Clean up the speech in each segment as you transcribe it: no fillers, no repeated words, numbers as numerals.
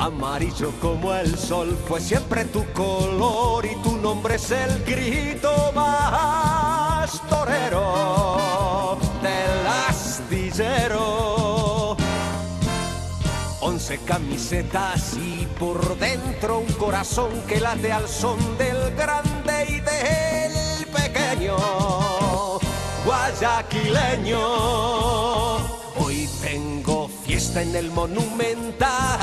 Amarillo como el sol fue siempre tu color y tu nombre es el grito más torero del astillero. 11 camisetas y por dentro un corazón que late al son del grande y del pequeño guayaquileño. Hoy tengo fiesta en el Monumental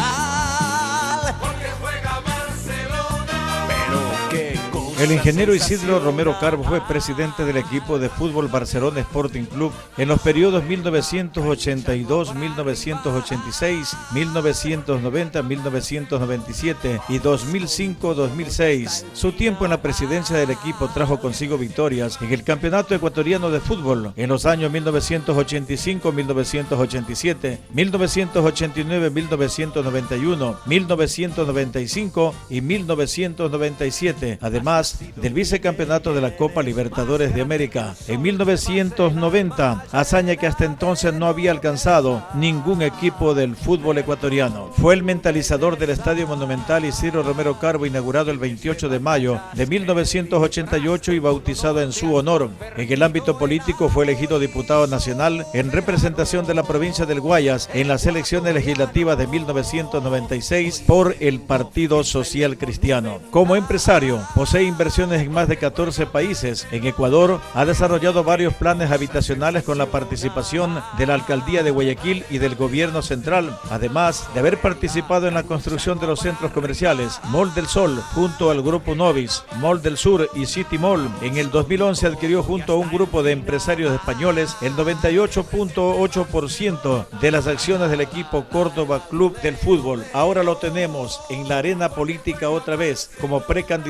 porque juega Barcelona. Pero qué cosa. El ingeniero Isidro Romero Carbo fue presidente del equipo de fútbol Barcelona Sporting Club en los periodos 1982, 1986, 1990, 1997 y 2005-2006. Su tiempo en la presidencia del equipo trajo consigo victorias en el Campeonato Ecuatoriano de Fútbol en los años 1985, 1987, 1989, 1991, 1995 y 1997, además del vicecampeonato de la Copa Libertadores de América en 1990, hazaña que hasta entonces no había alcanzado ningún equipo del fútbol ecuatoriano. Fue el mentalizador del Estadio Monumental Isidro Romero Carbo, inaugurado el 28 de mayo de 1988 y bautizado en su honor. En el ámbito político fue elegido diputado nacional en representación de la provincia del Guayas en las elecciones legislativas de 1996 por el Partido Social Cristiano. Como empresario, posee inversiones en más de 14 países. En Ecuador ha desarrollado varios planes habitacionales con la participación de la Alcaldía de Guayaquil y del Gobierno Central, además de haber participado en la construcción de los centros comerciales Mall del Sol junto al Grupo Novis, Mall del Sur y City Mall. En el 2011 adquirió junto a un grupo de empresarios españoles el 98.8% de las acciones del equipo Córdoba Club del Fútbol. Ahora lo tenemos en la arena política otra vez como precandidato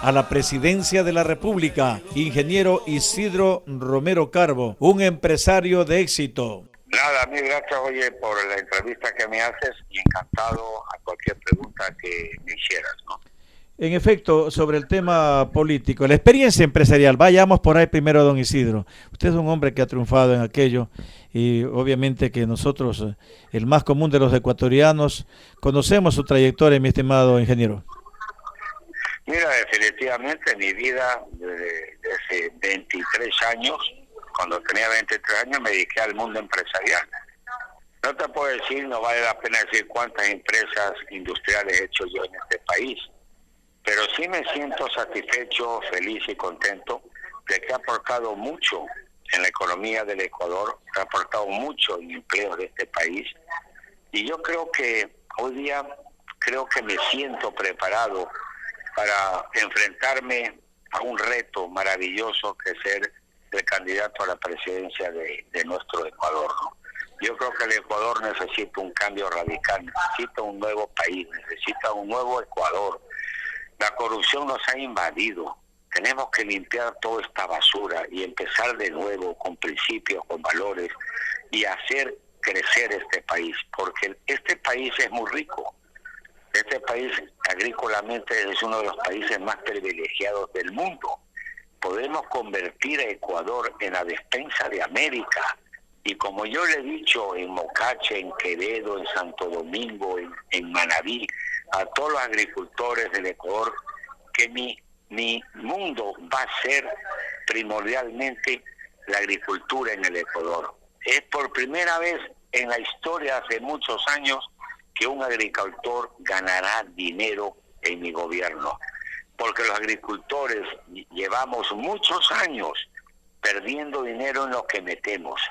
a la presidencia de la República, ingeniero Isidro Romero Carbo, un empresario de éxito. Nada, mil gracias, oye, por la entrevista que me haces y encantado a cualquier pregunta que me hicieras, ¿no? En efecto, sobre el tema político, la experiencia empresarial, vayamos por ahí primero, don Isidro. Usted es un hombre que ha triunfado en aquello y obviamente que nosotros, el más común de los ecuatorianos, conocemos su trayectoria, mi estimado ingeniero. Mira, definitivamente mi vida desde 23 años, cuando tenía 23 años me dediqué al mundo empresarial. No te puedo decir, no vale la pena decir cuántas empresas industriales he hecho yo en este país, pero sí me siento satisfecho, feliz y contento de que ha aportado mucho en la economía del Ecuador, ha aportado mucho en empleos de este país, y yo creo que hoy día me siento preparado para enfrentarme a un reto maravilloso que es ser el candidato a la presidencia de nuestro Ecuador, ¿no? Yo creo que el Ecuador necesita un cambio radical, necesita un nuevo país, necesita un nuevo Ecuador. La corrupción nos ha invadido, tenemos que limpiar toda esta basura y empezar de nuevo con principios, con valores y hacer crecer este país, porque este país es muy rico. Este país agrícolamente es uno de los países más privilegiados del mundo. Podemos convertir a Ecuador en la despensa de América. Y como yo le he dicho en Mocache, en Quevedo, en Santo Domingo, en Manabí, a todos los agricultores del Ecuador, que mi mundo va a ser primordialmente la agricultura en el Ecuador. Es por primera vez en la historia, hace muchos años, que un agricultor ganará dinero en mi gobierno, porque los agricultores llevamos muchos años perdiendo dinero en lo que metemos.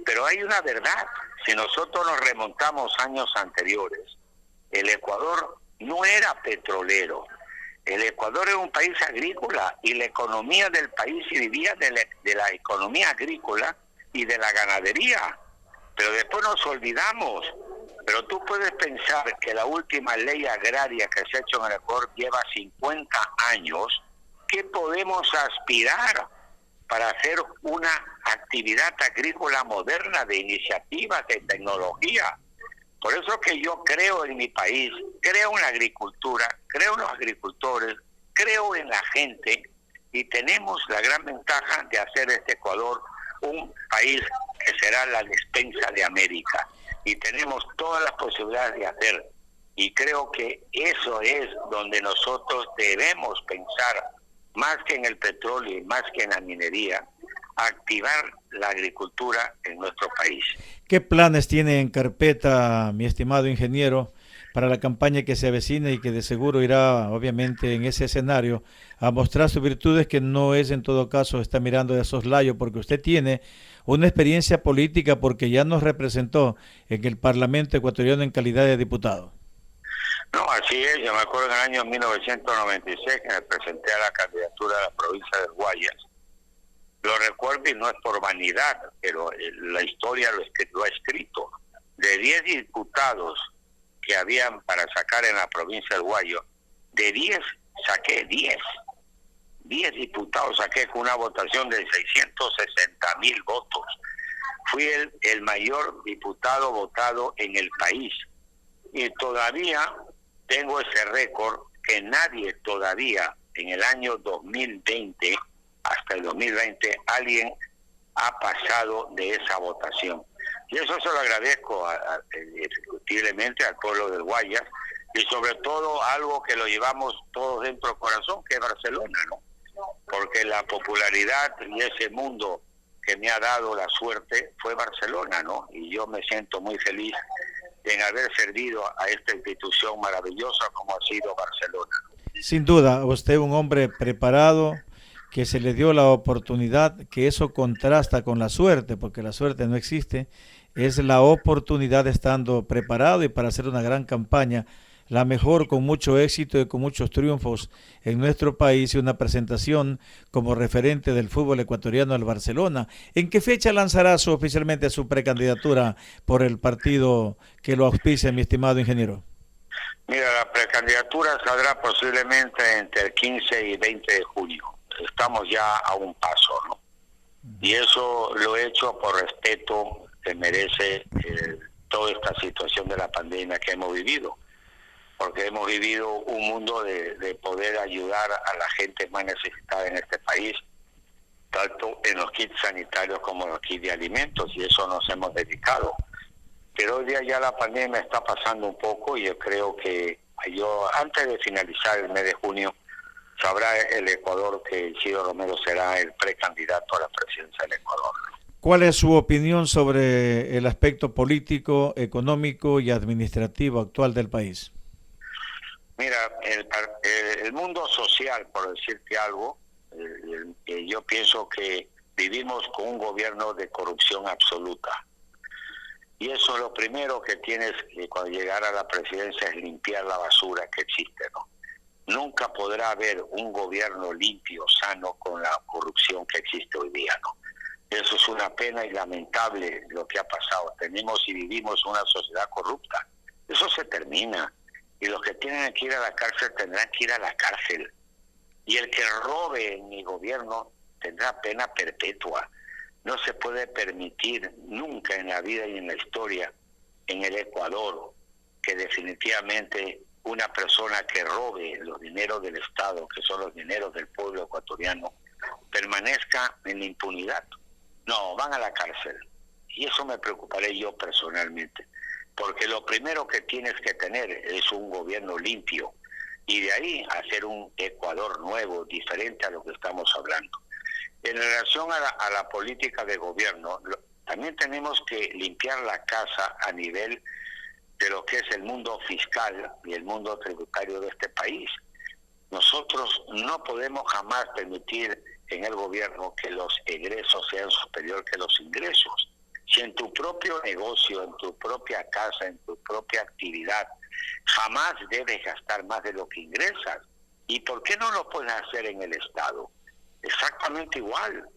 Pero hay una verdad, si nosotros nos remontamos años anteriores, el Ecuador no era petrolero, el Ecuador era un país agrícola y la economía del país vivía de la economía agrícola y de la ganadería, pero después nos olvidamos. Pero tú puedes pensar que la última ley agraria que se ha hecho en el Ecuador lleva 50 años. ¿Qué podemos aspirar para hacer una actividad agrícola moderna de iniciativas, de tecnología? Por eso que yo creo en mi país, creo en la agricultura, creo en los agricultores, creo en la gente y tenemos la gran ventaja de hacer este Ecuador un país que será la despensa de América. Y tenemos todas las posibilidades de hacer Y creo que eso es donde nosotros debemos pensar, más que en el petróleo y más que en la minería, activar la agricultura en nuestro país. ¿Qué planes tiene en carpeta, mi estimado ingeniero, para la campaña que se avecina y que de seguro irá, obviamente, en ese escenario a mostrar sus virtudes, que no es en todo caso está mirando de soslayo, porque usted tiene una experiencia política, porque ya nos representó en el Parlamento ecuatoriano en calidad de diputado? No, así es. Yo me acuerdo en el año 1996 que me presenté a la candidatura de la provincia del Guayas. Lo recuerdo y no es por vanidad, pero la historia lo ha escrito. De 10 diputados que habían para sacar en la provincia del Guayas, de 10 saqué 10. 10 diputados saqué con una votación de 660,000 votos. Fui el mayor diputado votado en el país. Y todavía tengo ese récord que nadie todavía en el año 2020, hasta el 2020, alguien ha pasado de esa votación. Y eso se lo agradezco indiscutiblemente al pueblo del Guayas, y sobre todo algo que lo llevamos todos dentro del corazón, que es Barcelona, ¿no? Porque la popularidad y ese mundo que me ha dado la suerte fue Barcelona, ¿no? Y yo me siento muy feliz en haber servido a esta institución maravillosa como ha sido Barcelona. Sin duda, usted es un hombre preparado, que se le dio la oportunidad, que eso contrasta con la suerte, porque la suerte no existe, es la oportunidad de estando preparado y para hacer una gran campaña, la mejor, con mucho éxito y con muchos triunfos en nuestro país, y una presentación como referente del fútbol ecuatoriano al Barcelona. ¿En qué fecha lanzará oficialmente su precandidatura por el partido que lo auspicia, mi estimado ingeniero? Mira, la precandidatura saldrá posiblemente entre el 15 y 20 de junio. Estamos ya a un paso, ¿no? Y eso lo he hecho por respeto que merece toda esta situación de la pandemia que hemos vivido, porque hemos vivido un mundo de poder ayudar a la gente más necesitada en este país, tanto en los kits sanitarios como en los kits de alimentos, y eso nos hemos dedicado. Pero hoy día ya la pandemia está pasando un poco, y yo creo que antes de finalizar el mes de junio, sabrá el Ecuador que Isidro Romero será el precandidato a la presidencia del Ecuador. ¿Cuál es su opinión sobre el aspecto político, económico y administrativo actual del país? Mira, el mundo social, por decirte algo, yo pienso que vivimos con un gobierno de corrupción absoluta. Y eso es lo primero que tienes que cuando llegar a la presidencia, es limpiar la basura que existe, ¿no? Nunca podrá haber un gobierno limpio, sano, con la corrupción que existe hoy día, ¿no? Eso es una pena y lamentable lo que ha pasado. Tenemos y vivimos una sociedad corrupta. Eso se termina. Y los que tienen que ir a la cárcel tendrán que ir a la cárcel. Y el que robe en mi gobierno tendrá pena perpetua. No se puede permitir nunca en la vida y en la historia en el Ecuador que definitivamente una persona que robe los dineros del Estado, que son los dineros del pueblo ecuatoriano, permanezca en la impunidad. No, van a la cárcel. Y eso me preocuparé yo personalmente, porque lo primero que tienes que tener es un gobierno limpio, y de ahí hacer un Ecuador nuevo, diferente a lo que estamos hablando. En relación a la política de gobierno, también tenemos que limpiar la casa a nivel de lo que es el mundo fiscal y el mundo tributario de este país. Nosotros no podemos jamás permitir en el gobierno que los egresos sean superior que los ingresos. Si en tu propio negocio, en tu propia casa, en tu propia actividad, jamás debes gastar más de lo que ingresas. ¿Y por qué no lo puedes hacer en el Estado? Exactamente igual.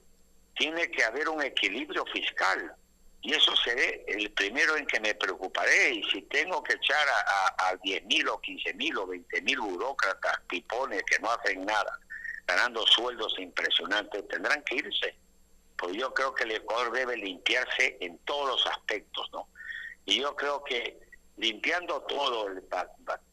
Tiene que haber un equilibrio fiscal. Y eso seré el primero en que me preocuparé. Y si tengo que echar a 10,000 o 15,000 o 20,000 burócratas, pipones que no hacen nada, ganando sueldos impresionantes, tendrán que irse. Pues yo creo que el Ecuador debe limpiarse en todos los aspectos, ¿no? Y yo creo que limpiando todo,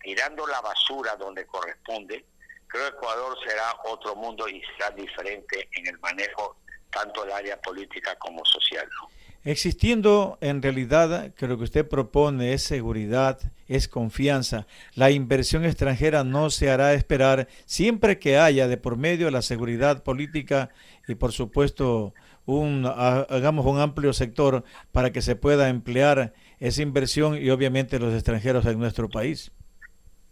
tirando la basura donde corresponde, creo que Ecuador será otro mundo y será diferente en el manejo tanto del área política como social, ¿no? Existiendo en realidad que lo que usted propone es seguridad, es confianza, la inversión extranjera no se hará esperar siempre que haya de por medio la seguridad política y por supuesto hagamos un amplio sector para que se pueda emplear esa inversión y obviamente los extranjeros en nuestro país.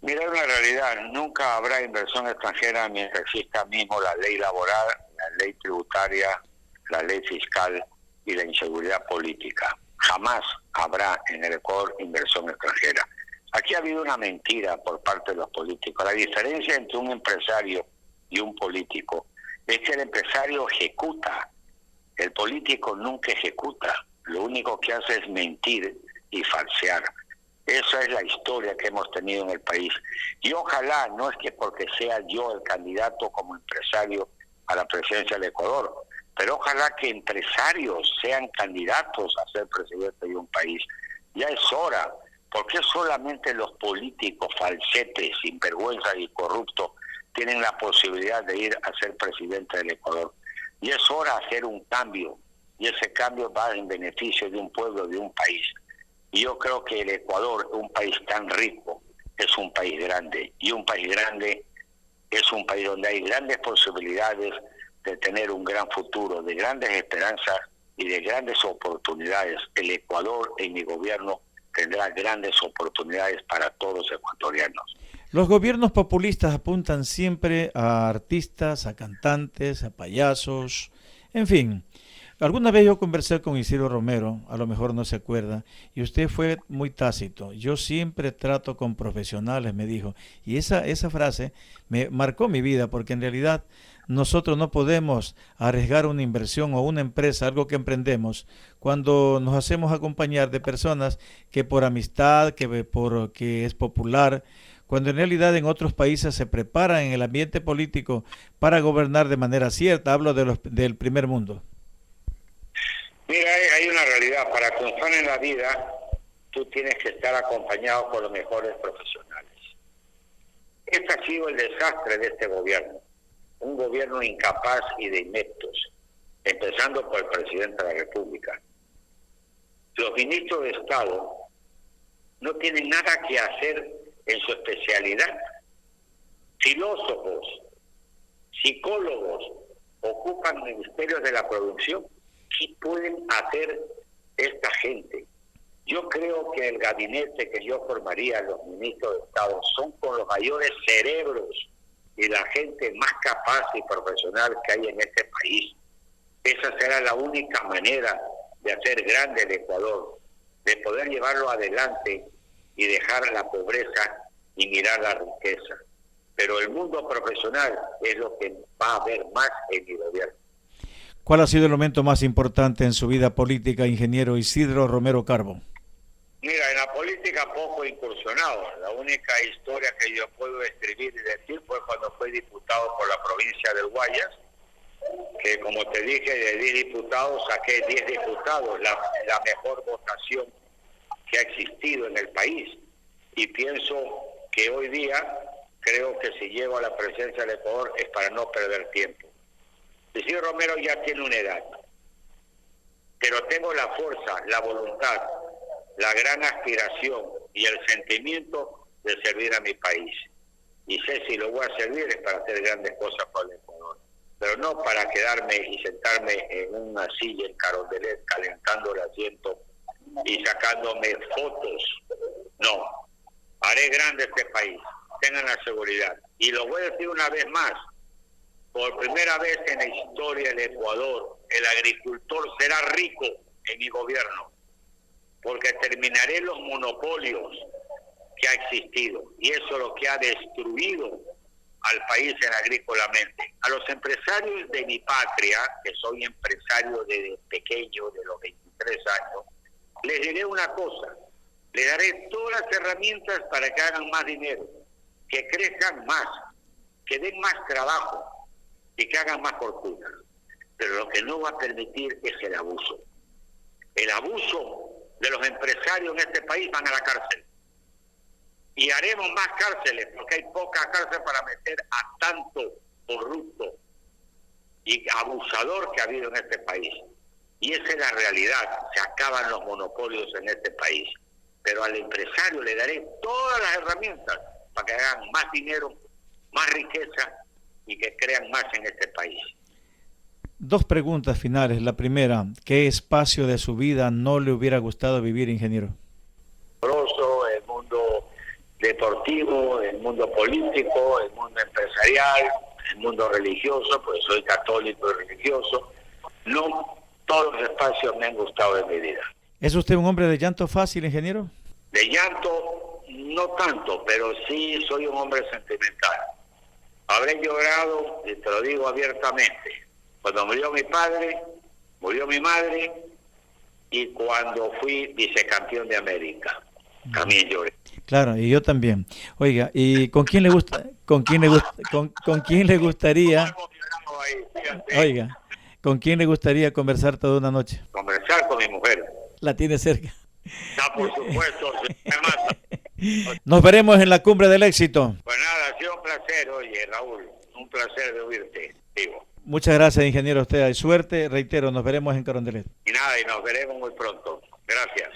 Mira, una realidad, nunca habrá inversión extranjera mientras exista mismo la ley laboral, la ley tributaria, la ley fiscal y la inseguridad política. Jamás habrá en el Ecuador inversión extranjera. Aquí ha habido una mentira por parte de los políticos. La diferencia entre un empresario y un político es que el empresario ejecuta, el político nunca ejecuta. Lo único que hace es mentir y falsear. Esa es la historia que hemos tenido en el país. Y ojalá, no es que porque sea yo el candidato como empresario a la presidencia del Ecuador, pero ojalá que empresarios sean candidatos a ser presidente de un país. Ya es hora. ¿Por qué solamente los políticos falsetes, sinvergüenzas y corruptos tienen la posibilidad de ir a ser presidente del Ecuador? Y es hora de hacer un cambio, y ese cambio va en beneficio de un pueblo, de un país. Y yo creo que el Ecuador, un país tan rico, es un país grande, y un país grande es un país donde hay grandes posibilidades de tener un gran futuro, de grandes esperanzas y de grandes oportunidades. El Ecuador en mi gobierno tendrá grandes oportunidades para todos los ecuatorianos. Los gobiernos populistas apuntan siempre a artistas, a cantantes, a payasos, en fin. Alguna vez yo conversé con Isidro Romero, a lo mejor no se acuerda, y usted fue muy tácito. Yo siempre trato con profesionales, me dijo. Y esa frase me marcó mi vida, porque en realidad nosotros no podemos arriesgar una inversión o una empresa, algo que emprendemos, cuando nos hacemos acompañar de personas que por amistad, que es popular, cuando en realidad en otros países se preparan en el ambiente político para gobernar de manera cierta. Hablo del primer mundo. Mira, hay una realidad. Para triunfar en la vida, tú tienes que estar acompañado por los mejores profesionales. Este ha sido el desastre de este gobierno. Un gobierno incapaz y de ineptos, empezando por el presidente de la República. Los ministros de Estado no tienen nada que hacer en su especialidad. Filósofos, psicólogos ocupan ministerios de la producción. ¿Qué pueden hacer esta gente? Yo creo que el gabinete que yo formaría, los ministros de Estado, son con los mayores cerebros y la gente más capaz y profesional que hay en este país. Esa será la única manera de hacer grande el Ecuador, de poder llevarlo adelante y dejar la pobreza y mirar la riqueza. Pero el mundo profesional es lo que va a haber más en mi gobierno. ¿Cuál ha sido el momento más importante en su vida política, ingeniero Isidro Romero Carbo? Mira, en la política poco incursionado. La única historia que yo puedo escribir y decir fue cuando fui diputado por la provincia del Guayas, que como te dije, de 10 diputados saqué 10 diputados, la mejor votación que ha existido en el país. Y pienso que hoy día, creo que si llego a la presidencia del Ecuador es para no perder tiempo. Isidro Romero ya tiene una edad, pero tengo la fuerza, la voluntad, la gran aspiración y el sentimiento de servir a mi país. Y sé si lo voy a servir es para hacer grandes cosas para el Ecuador, pero no para quedarme y sentarme en una silla en Carondelet calentando el asiento y sacándome fotos. No, haré grande este país, tengan la seguridad. Y lo voy a decir una vez más, por primera vez en la historia del Ecuador, el agricultor será rico en mi gobierno, porque terminaré los monopolios que ha existido, y eso es lo que ha destruido al país en agrícolamente. A los empresarios de mi patria, que soy empresario desde pequeño, de los 23 años, les diré una cosa, les daré todas las herramientas para que hagan más dinero, que crezcan más, que den más trabajo y que hagan más fortuna. Pero lo que no va a permitir es el abuso. El abuso de los empresarios en este país van a la cárcel. Y haremos más cárceles, porque hay poca cárcel para meter a tanto corrupto y abusador que ha habido en este país. Y esa es la realidad, se acaban los monopolios en este país. Pero al empresario le daré todas las herramientas para que hagan más dinero, más riqueza y que crean más en este país. Dos preguntas finales. La primera, ¿qué espacio de su vida no le hubiera gustado vivir, ingeniero? El mundo deportivo, el mundo político, el mundo empresarial, el mundo religioso, pues soy católico y religioso. No todos los espacios me han gustado en mi vida. ¿Es usted un hombre de llanto fácil, ingeniero? De llanto, no tanto, pero sí soy un hombre sentimental. Habré llorado, y te lo digo abiertamente, cuando murió mi padre, murió mi madre, y cuando fui vicecampeón de América, también lloré. Claro, y yo también. Oiga, ¿y con quién le gusta, con quién le gustaría, oiga, con quién le gustaría conversar toda una noche? Conversar con mi mujer. La tiene cerca. Por supuesto, me mata. Nos veremos en la cumbre del éxito. Pues nada, ha sido un placer, oye, Raúl, un placer de oírte, digo. Muchas gracias, ingeniero. A usted hay suerte. Reitero, nos veremos en Carondelet. Y nada, y nos veremos muy pronto. Gracias.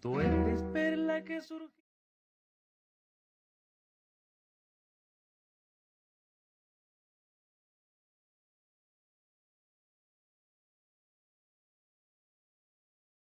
Tú eres perla que surgió.